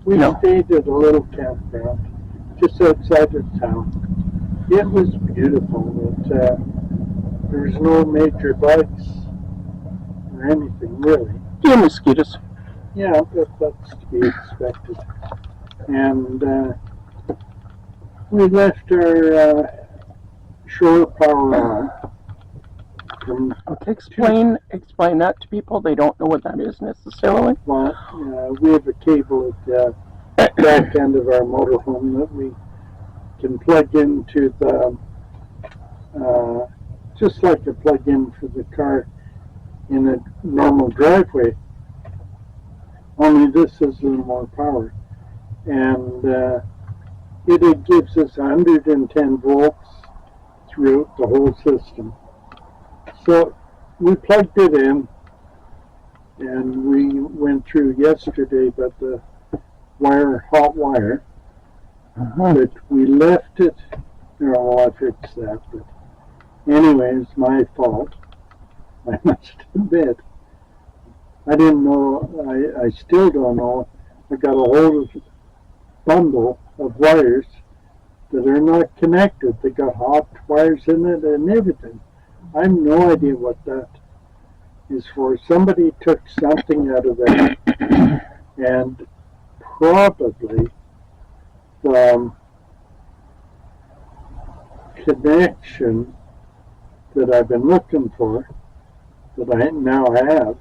We No. stayed at a little campground just outside of town. It was beautiful. There was no major bugs or anything really. Yeah, mosquitoes. Yeah, but that's to be expected. And we left our shore power on. Okay, explain that to people. They don't know what that is necessarily. Well, we have a cable at the back end of our motorhome that we can plug into the, just like a plug-in for the car in a normal driveway. Only this has a little more power. And it gives us 110 volts throughout the whole system. So we plugged it in, and we went through yesterday, but the hot wire, but we left it. Well, I fixed that, but anyway, it's my fault. I must admit. I didn't know, I still don't know. I got a hold of a bundle of wires that are not connected. They got hot wires in it and everything. I have no idea what that is for. Somebody took something out of that, and probably the connection that I've been looking for, that I now have,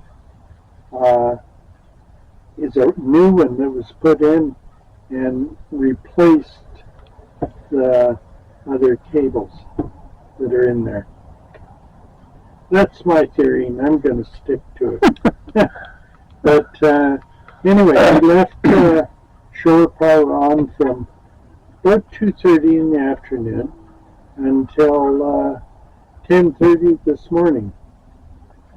is a new one that was put in and replaced the other cables that are in there. That's my theory, and I'm going to stick to it. But anyway, we left shore power on from about 2:30 in the afternoon until 10:30 this morning.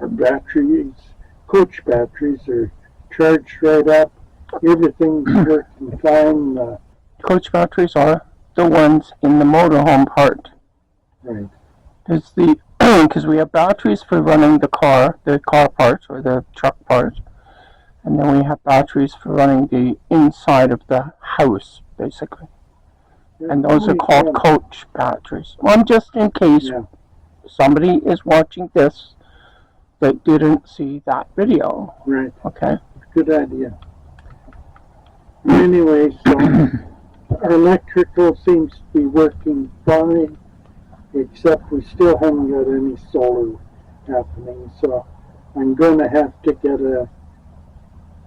Our batteries, coach batteries, are charged right up. Everything's working fine. Coach batteries are the ones in the motorhome part. Right. Because we have batteries for running the car part or the truck part, and then we have batteries for running the inside of the house, basically. And those are called coach batteries. Well, just in case somebody is watching this that didn't see that video. Right. Okay. Good idea. Anyway, so our electrical seems to be working fine, except we still haven't got any solar happening. So I'm going to have to get a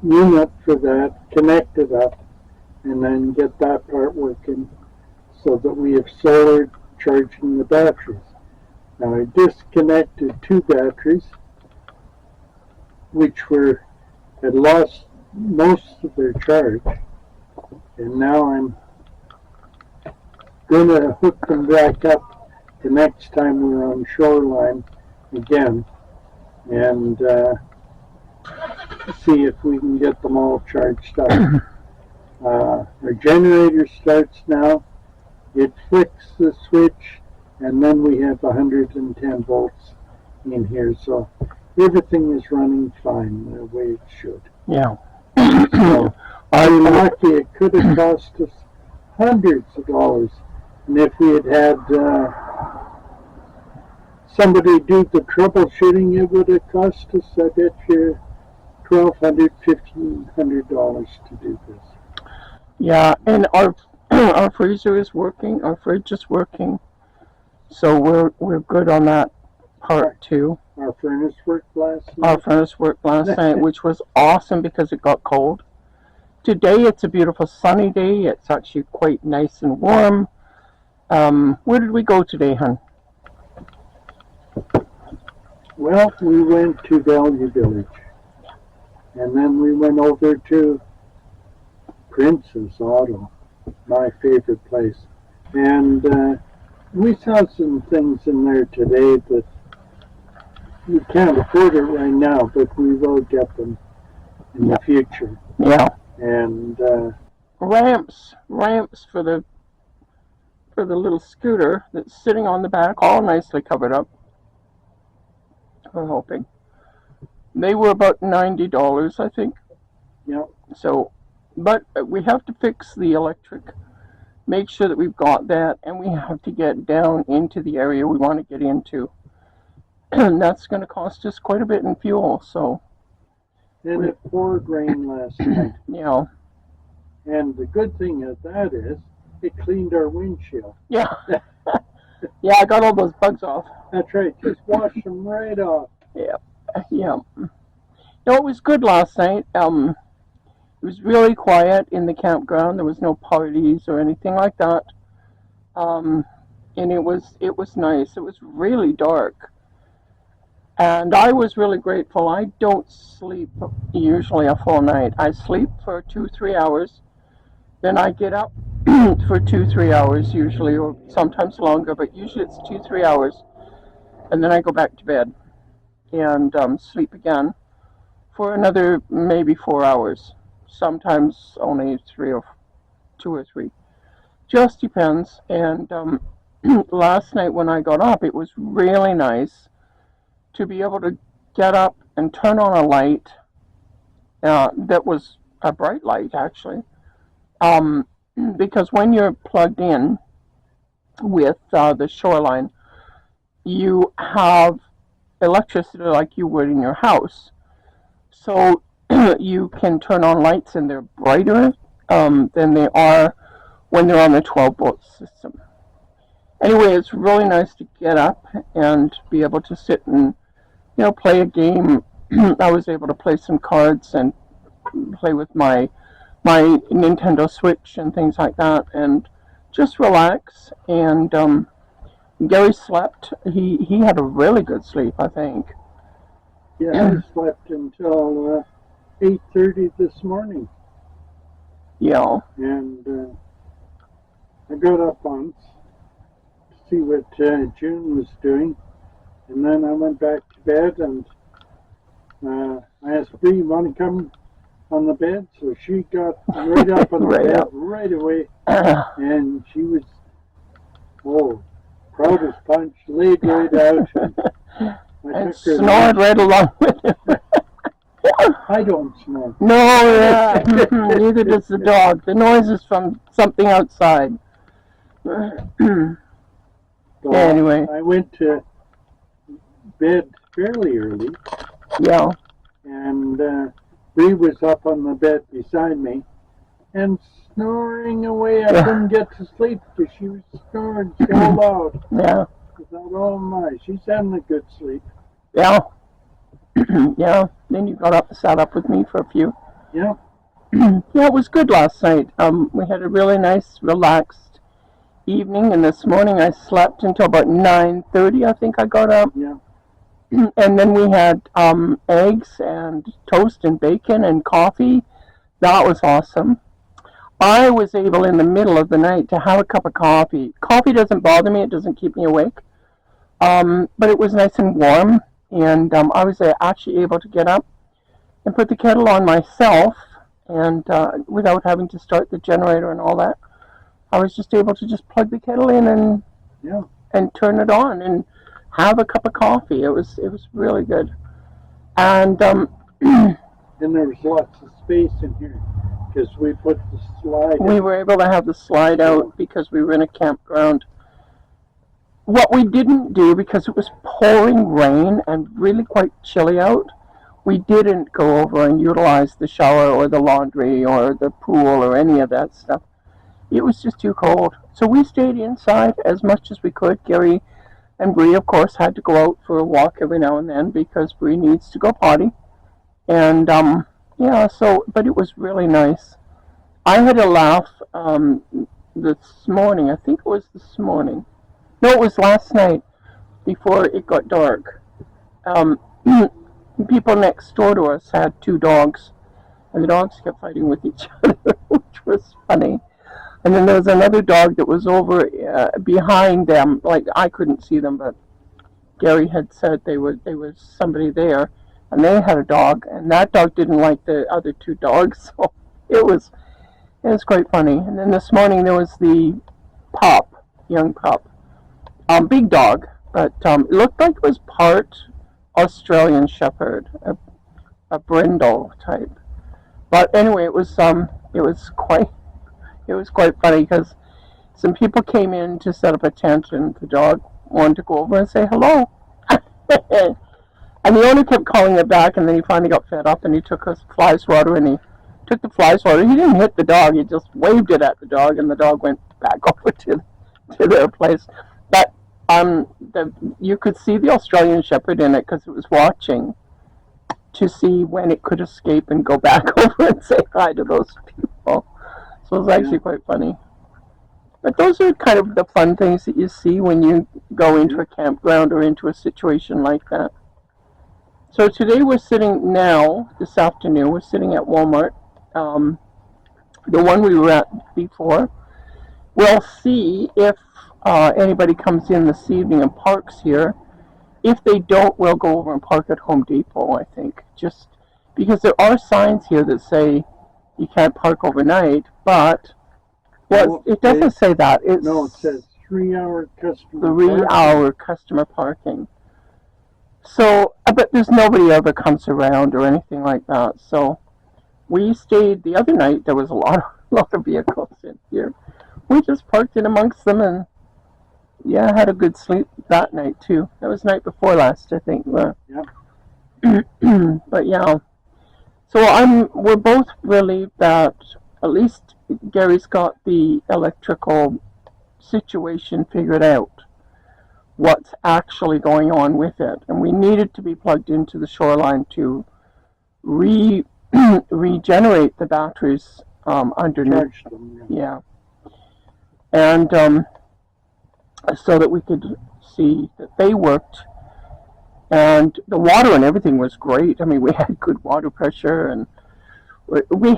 unit for that, connect it up, and then get that part working so that we have solar charging the batteries. Now I disconnected 2 batteries, which had lost most of their charge, and now I'm going to hook them back up the next time we're on shoreline again, and see if we can get them all charged up. Our generator starts now. It flicks the switch, and then we have 110 volts in here, so everything is running fine the way it should. Yeah. So I'm lucky. It could have cost us hundreds of dollars, and if we had somebody do the troubleshooting, it would have cost us, I bet you, $1,200, $1,500 to do this. Yeah, and our freezer is working. Our fridge is working, so we're good on that part too. Our furnace worked last night. Our furnace worked last night, which was awesome because it got cold. Today it's a beautiful sunny day. It's actually quite nice and warm. Where did we go today, hon? Well, we went to Value Village, and then we went over to Princess Auto, my favorite place. And we saw some things in there today that we can't afford it right now, but we will get them in the future. Yeah. And ramps for the little scooter that's sitting on the back, all nicely covered up. We're hoping. They were about $90, I think. Yeah. So But we have to fix the electric, make sure that we've got that, and we have to get down into the area we want to get into. And that's going to cost us quite a bit in fuel, so. And it poured rain last night. Yeah. And the good thing of that is, it cleaned our windshield. Yeah. Yeah, I got all those bugs off. That's right, just washed them right off. Yeah. Yeah. No, it was good last night. It was really quiet in the campground. There was no parties or anything like that. And it was nice. It was really dark. And I was really grateful. I don't sleep usually a full night. I sleep for 2-3 hours. Then I get up for 2-3 hours usually, or sometimes longer, but usually it's 2-3 hours. And then I go back to bed and sleep again for another maybe 4 hours. Sometimes only 2 or 3. Just depends. And last night when I got up, it was really nice to be able to get up and turn on a light that was a bright light, actually. Because when you're plugged in with the shoreline, you have electricity like you would in your house. So you can turn on lights and they're brighter than they are when they're on the 12-volt system. Anyway, it's really nice to get up and be able to sit and play a game. I was able to play some cards and play with my Nintendo Switch and things like that, and just relax. And Gary slept. He had a really good sleep, I think. Yeah, I slept until 8:30 this morning. Yeah. And I got up once to see what June was doing, and then I went back to bed, and I asked Bree, "You want to come on the bed?" So she got right up on the Right bed up. right away, and she was, proud as punch, laid right out. And snored right along with him. I don't snore. No, yeah. Neither does the dog. The noise is from something outside. So Anyway. I went to bed fairly early, Yeah. and Bree was up on the bed beside me and snoring away. I couldn't get to sleep because she was snoring so loud. Yeah. I thought, oh my, she's having a good sleep. Yeah. Yeah. Then you got up and sat up with me for a few. Yeah. Yeah, it was good last night. We had a really nice, relaxed evening, and this morning I slept until about 9:30. I think I got up. Yeah. And then we had eggs and toast and bacon and coffee. That was awesome. I was able in the middle of the night to have a cup of coffee. Coffee doesn't bother me. It doesn't keep me awake. But it was nice and warm. And I was actually able to get up and put the kettle on myself, and without having to start the generator and all that. I was just able to just plug the kettle in and turn it on and have a cup of coffee. It was really good. And and there was lots of space in here because we put the slide. We were able to have the slide out because we were in a campground. What we didn't do, because it was pouring rain and really quite chilly out, we didn't go over and utilize the shower or the laundry or the pool or any of that stuff. It was just too cold. So we stayed inside as much as we could. Gary and Bree, of course, had to go out for a walk every now and then because Bree needs to go potty. And, but it was really nice. I had a laugh this morning. I think it was this morning. No, it was last night before it got dark. People next door to us had 2 dogs, and the dogs kept fighting with each other, which was funny. And then there was another dog that was over behind them. Like, I couldn't see them, but Gary had said there was somebody there, and they had a dog, and that dog didn't like the other 2 dogs, so it was quite funny. And then this morning there was the young pup. Big dog, but it looked like it was part Australian Shepherd, a brindle type. But anyway, it was quite funny because some people came in to set up a tent, and the dog wanted to go over and say hello. And the owner kept calling it back, and then he finally got fed up, and he took us fly swatter, and he took the fly swatter. He didn't hit the dog; he just waved it at the dog, and the dog went back over to their place. But you could see the Australian Shepherd in it because it was watching to see when it could escape and go back over and say hi to those people. So it was actually quite funny. But those are kind of the fun things that you see when you go into a campground or into a situation like that. So today this afternoon, we're sitting at Walmart, the one we were at before. We'll see if anybody comes in this evening and parks here. If they don't, we'll go over and park at Home Depot, I think. Just because there are signs here that say you can't park overnight, but it doesn't say that. It says 3-hour customer parking. So, but there's nobody ever comes around or anything like that. So, we stayed the other night. There was a lot of vehicles in here. We just parked in amongst them and had a good sleep that night too. That was night before last, I think. Yeah. But yeah. So we're both relieved that at least Gary's got the electrical situation figured out. What's actually going on with it, and we needed to be plugged into the shoreline to regenerate the batteries underneath. Charge them, yeah. And so that we could see that they worked, and the water and everything was great. I mean, we had good water pressure, and we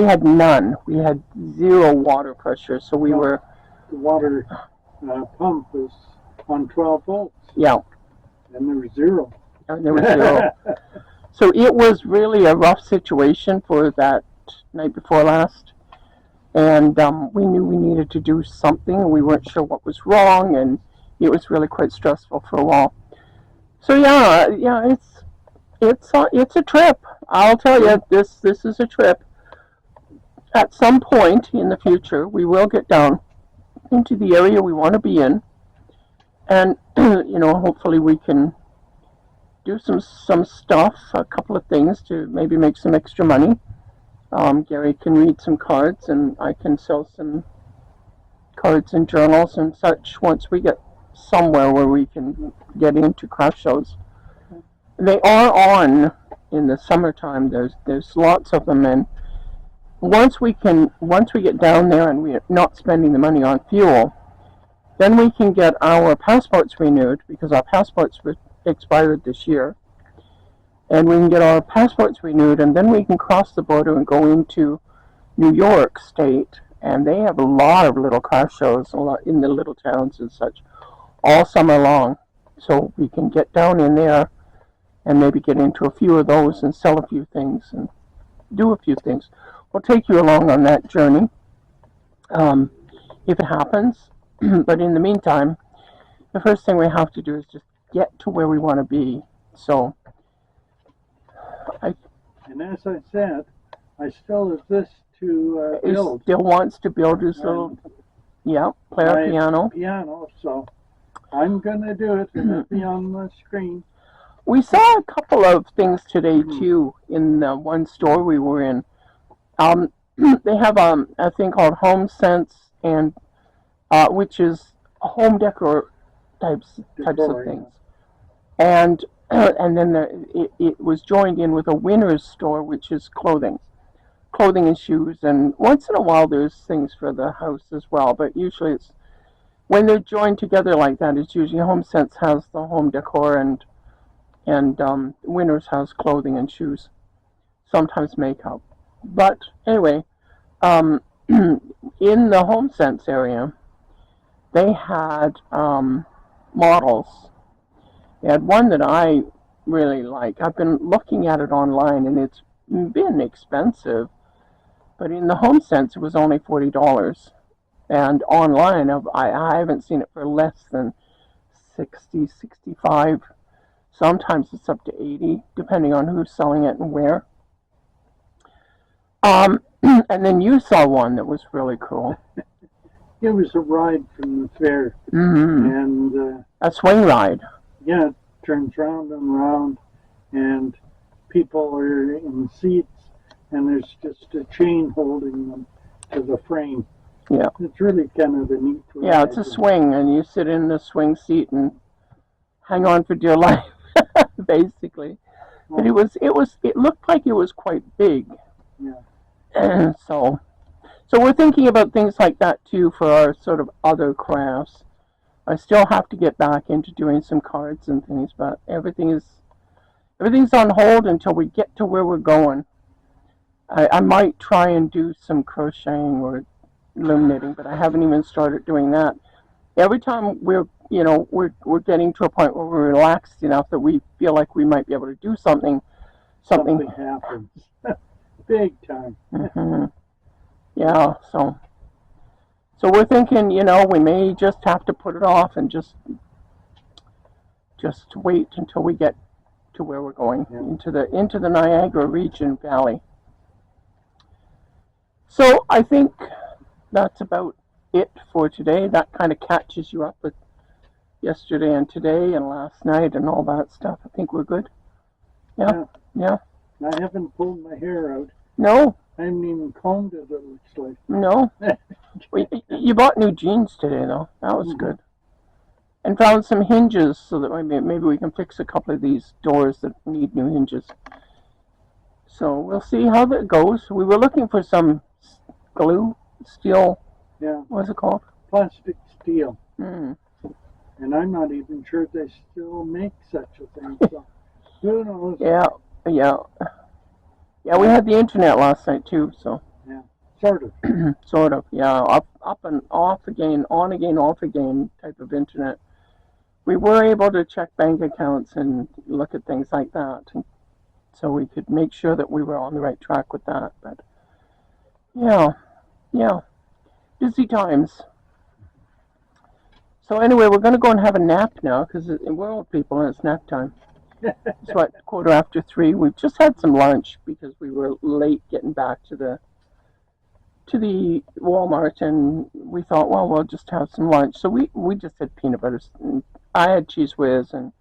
had none. We had zero water pressure, so the water pump was on 12 volts. Yeah. And there was zero. So it was really a rough situation for that night before last. And we knew we needed to do something, and we weren't sure what was wrong, and it was really quite stressful for a while. So it's a trip. I'll tell you, this is a trip. At some point in the future, we will get down into the area we want to be in. And, hopefully we can do some stuff, a couple of things to maybe make some extra money. Gary can read some cards, and I can sell some cards and journals and such once we get somewhere where we can get into craft shows. They are on in the summertime. There's lots of them, and once we get down there and we're not spending the money on fuel, then we can get our passports renewed, because our passports were expired this year. And we can get our passports renewed, and then we can cross the border and go into New York State. And they have a lot of little car shows in the little towns and such all summer long. So we can get down in there and maybe get into a few of those and sell a few things and do a few things. We'll take you along on that journey if it happens. But in the meantime, the first thing we have to do is just get to where we want to be. So, and as I said, I still exist to build. He still wants to build his little, play a piano. So I'm going to do it, and it'll be on the screen. We saw a couple of things today too in the one store we were in. They have a thing called Home Sense, and which is home decor types of things, and then it was joined in with a Winners store, which is clothing and shoes, and once in a while there's things for the house as well. But usually it's when they're joined together like that. It's usually Home Sense has the home decor, and Winners has clothing and shoes, sometimes makeup. But anyway, in the Home Sense area, they had models. They had one that I really like. I've been looking at it online, and it's been expensive. But in the Home Sense, it was only $40. And online, I haven't seen it for less than $60, $65. Sometimes it's up to $80, depending on who's selling it and where. And then you saw one that was really cool. It was a ride from the fair, and a swing ride. Yeah, it turns round and round, and people are in seats, and there's just a chain holding them to the frame. Yeah. It's really kind of a neat ride. Yeah, it's a swing, and you sit in the swing seat and hang on for dear life, basically. But it looked like it was quite big. Yeah. So we're thinking about things like that too for our sort of other crafts. I still have to get back into doing some cards and things, but everything's on hold until we get to where we're going. I might try and do some crocheting or loom knitting, but I haven't even started doing that. Every time we're getting to a point where we're relaxed enough that we feel like we might be able to do something happens. Big time. Yeah, so we're thinking, we may just have to put it off and just wait until we get to where we're going, into the Niagara region valley. So I think that's about it for today. That kind of catches you up with yesterday and today and last night and all that stuff. I think we're good. Yeah. I haven't pulled my hair out. No. I haven't even combed it looks like. No. You bought new jeans today, though. That was good. And found some hinges so that maybe we can fix a couple of these doors that need new hinges. So we'll see how that goes. We were looking for some steel. Yeah. What's it called? Plastic steel. And I'm not even sure they still make such a thing. So who knows? Yeah. Yeah, we had the internet last night too, so. Yeah, sort of. Sort of, yeah. Up and off again, on again, off again type of internet. We were able to check bank accounts and look at things like that, so we could make sure that we were on the right track with that. But yeah, busy times. So anyway, we're going to go and have a nap now because we're old people and it's nap time. It's what, 3:15. We've just had some lunch because we were late getting back to the Walmart, and we thought, well, we'll just have some lunch. So we just had peanut butter. I had Cheese Whiz, and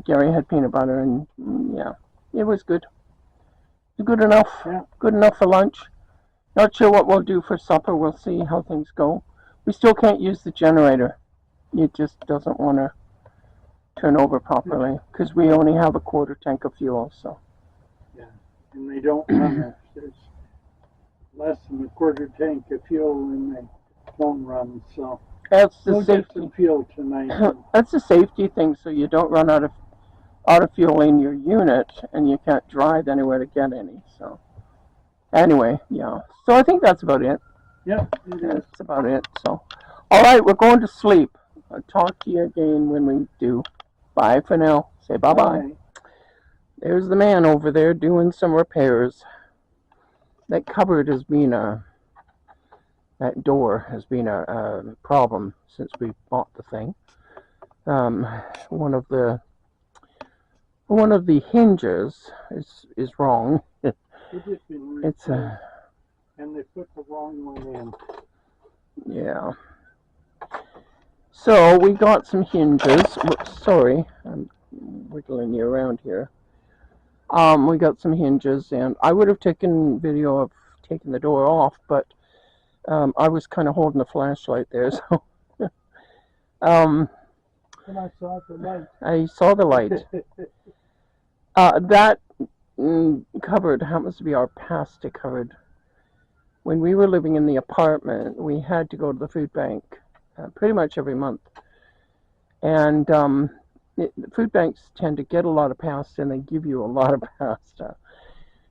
Gary had peanut butter, and yeah, it was good. Good enough. Yeah. Good enough for lunch. Not sure what we'll do for supper. We'll see how things go. We still can't use the generator. It just doesn't want to turn over properly because we only have a quarter tank of fuel. So. Yeah, and they don't run it. There's less than a quarter tank of fuel and they won't run. So that's the we'll safety. Get some fuel tonight. That's a safety thing, so you don't run out of fuel in your unit, and you can't drive anywhere to get any. So anyway, yeah. So I think that's about it. Yeah, it is. That's about it. So, all right, we're going to sleep. I'll talk to you again when we do. Bye for now. Say bye-bye. There's the man over there doing some repairs. That cupboard has been that door has been a problem since we bought the thing. One of the hinges is wrong. It's and they put the wrong one in. Yeah. So we got some hinges. Sorry, I'm wiggling you around here. We got some hinges, and I would have taken video of taking the door off, but I was kind of holding the flashlight there, so. And I saw the light. I saw the light. That cupboard happens to be our pasta cupboard. When we were living in the apartment, we had to go to the food bank pretty much every month. And the food banks tend to get a lot of pasta, and they give you a lot of pasta.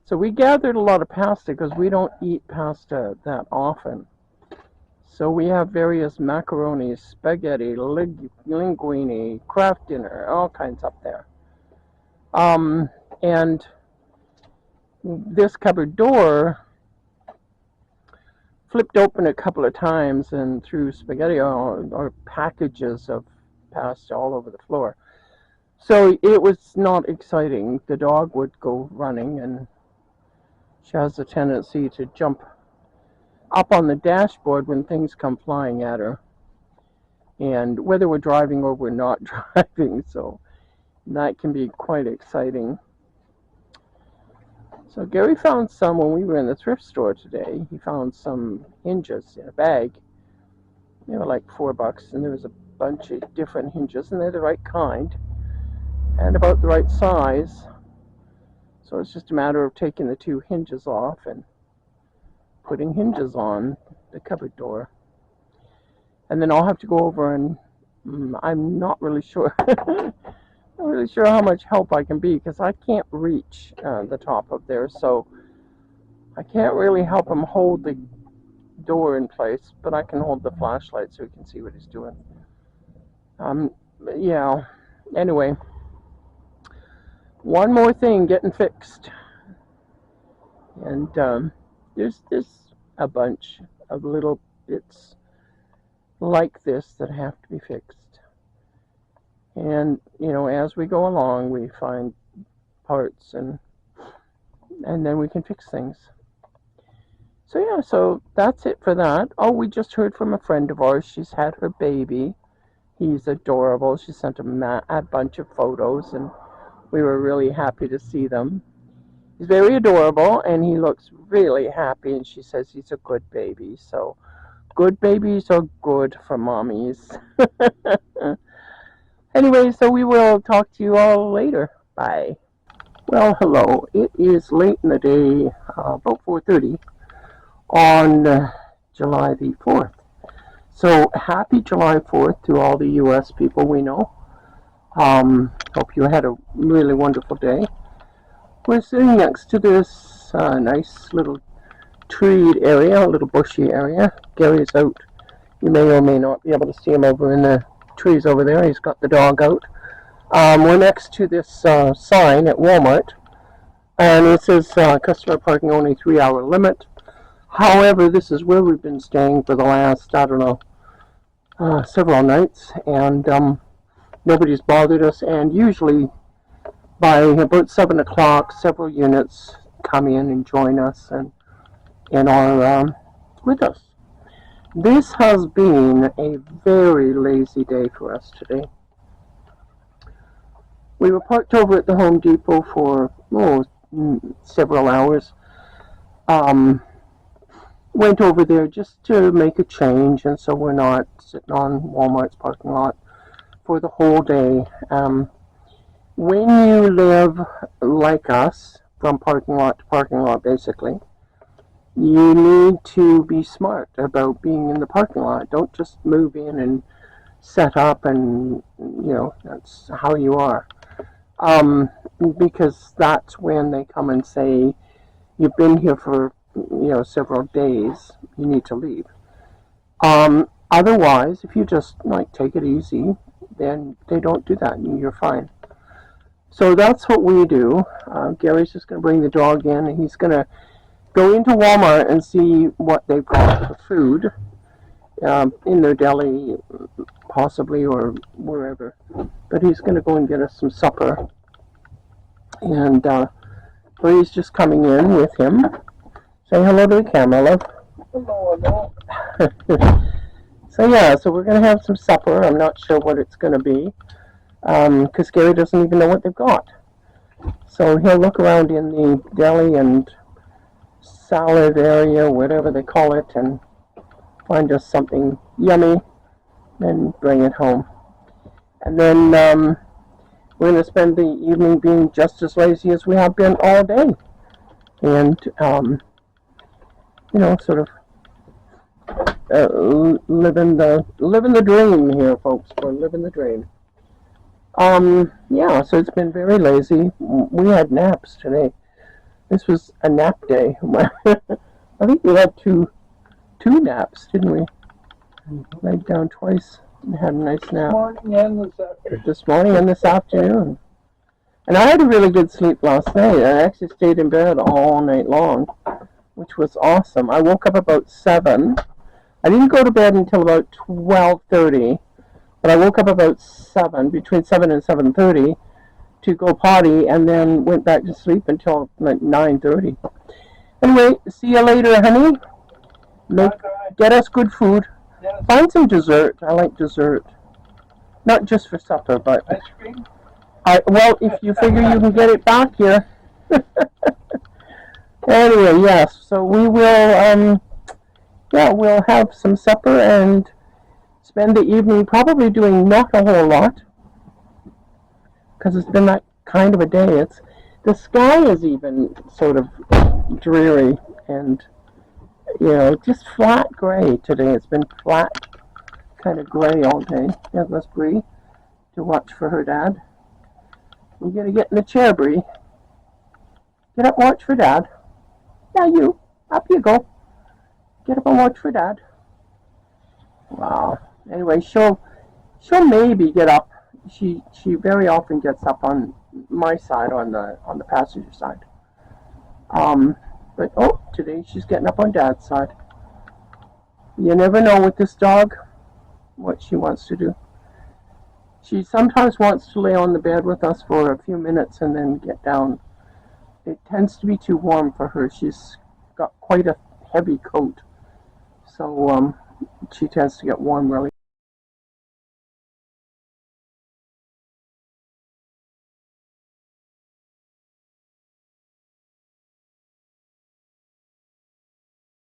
So we gathered a lot of pasta because we don't eat pasta that often. So we have various macaroni, spaghetti, linguine, Kraft dinner, all kinds up there. And this cupboard door flipped open a couple of times and threw spaghetti or packages of pasta all over the floor. So it was not exciting. The dog would go running, and She has a tendency to jump up on the dashboard when things come flying at her. And whether we're driving or we're not driving, so that can be quite exciting. So Gary found some when we were in the thrift store today. He found some hinges in a bag. They were like $4, and there was a bunch of different hinges, and they're the right kind and about the right size. So it's just a matter of taking the 2 hinges off and putting hinges on the cupboard door. And then I'll have to go over and I'm not really sure not really sure how much help I can be, because I can't reach the top of there, so I can't really help him hold the door in place, but I can hold the flashlight so he can see what he's doing. Yeah, anyway, one more thing getting fixed, and there's a bunch of little bits like this that have to be fixed. And, you know, as we go along, we find parts and then we can fix things. So, yeah, so that's it for that. Oh, we just heard from a friend of ours. She's had her baby. He's adorable. She sent a bunch of photos, and we were really happy to see them. He's very adorable, and he looks really happy, and she says he's a good baby. So, good babies are good for mommies. Anyway, so we will talk to you all later. Bye. Well, hello. It is late in the day, about 4:30 on July the 4th. So, happy July 4th to all the U.S. people we know. Hope you had a really wonderful day. We're sitting next to this nice little treed area, a little bushy area. Gary's out. You may or may not be able to see him over in the trees over there. He's got the dog out. We're next to this sign at Walmart, and it says customer parking only 3-hour limit. However, this is where we've been staying for the last, I don't know, several nights, and nobody's bothered us, and usually by about 7 o'clock, several units come in and join us and are with us. This has been a very lazy day for us today. We were parked over at the Home Depot for several hours. Went over there just to make a change, and so we're not sitting on Walmart's parking lot for the whole day. When you live like us, from parking lot to parking lot basically, you need to be smart about being in the parking lot. Don't just move in and set up and, you know, that's how you are. Because that's when they come and say, you've been here for, you know, several days, you need to leave. Otherwise, if you just, like, take it easy, then they don't do that and you're fine. So that's what we do. Gary's just going to bring the dog in, and he's going to go into Walmart and see what they've got for food in their deli, possibly, or wherever. But he's going to go and get us some supper. And Bree's just coming in with him. Say hello to the camera, love. Hello. So yeah, so we're going to have some supper. I'm not sure what it's going to be, because Gary doesn't even know what they've got. So he'll look around in the deli and salad area, whatever they call it, and find us something yummy and bring it home. And then we're going to spend the evening being just as lazy as we have been all day. And, you know, sort of living the dream here, folks. We're living the dream. Yeah, so it's been very lazy. We had naps today. This was a nap day. I think we had two naps, didn't we? Laid down twice and had a nice nap. This morning and this afternoon. And I had a really good sleep last night. I actually stayed in bed all night long, which was awesome. I woke up about 7. I didn't go to bed until about 12:30, but I woke up about 7, between 7 and 7:30, to go potty, and then went back to sleep until like 9:30. Anyway, see you later, honey. Get us good food. Find some dessert. I like dessert. Not just for supper, but Ice cream? well, if you figure you can get it back here. Anyway, yes. So we will. We'll have some supper and spend the evening probably doing not a whole lot because it's been that kind of a day. The sky is even sort of dreary and just flat gray today. It's been flat, kind of gray all day. Yeah, let's Bree to watch for her dad. You gotta get in the chair, Bree. Get up, watch for Dad. Yeah, you. Up you go. Get up and watch for Dad. Wow. Anyway, she'll maybe get up. She very often gets up on my side, on the passenger side. But today she's getting up on Dad's side. You never know with this dog what she wants to do. She sometimes wants to lay on the bed with us for a few minutes and then get down. It tends to be too warm for her. She's got quite a heavy coat. So she tends to get warm really